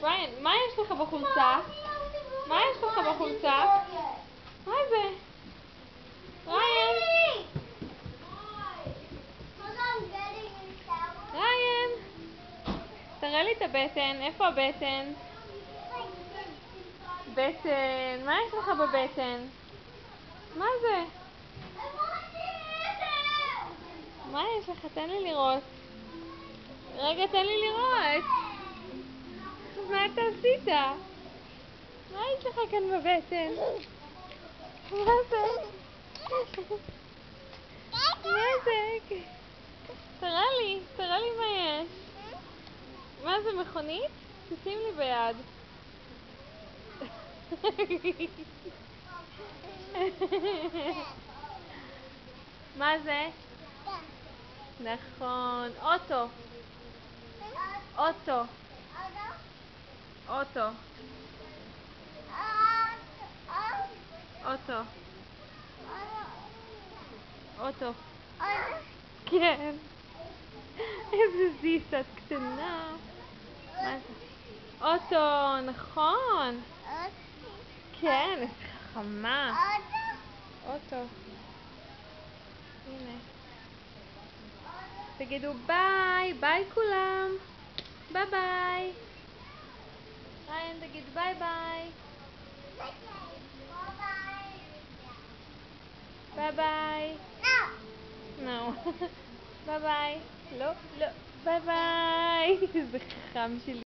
ריין, מה יש לך בחולצה? מה יש לך בחולצה? מה זה? ריין! ריין! תראה לי את הבטן, איפה הבטן? בטן, מה יש לך בבטן? מה זה? מה יש לך? תן לי לראות. רגע, תן לי לראות. מה אתה עשית? מה יש לך כאן בבטן? מה זה? מה זה? תראה לי מה יש. מה זה, מכונית? תשים לי ביד. מה זה? נכון, אוטו. אוטו. אוטו. אוטו. אוטו. כן. איזה זיסת קטנה. מה זה? אוטו, נכון. כן, איזה חכמה. אוטו. הנה. תגידו ביי, ביי כולם. ביי ביי. ריין, תגיד ביי ביי. ביי ביי. No. ביי ביי. לא, לא. ביי ביי. איזה חכם שלי.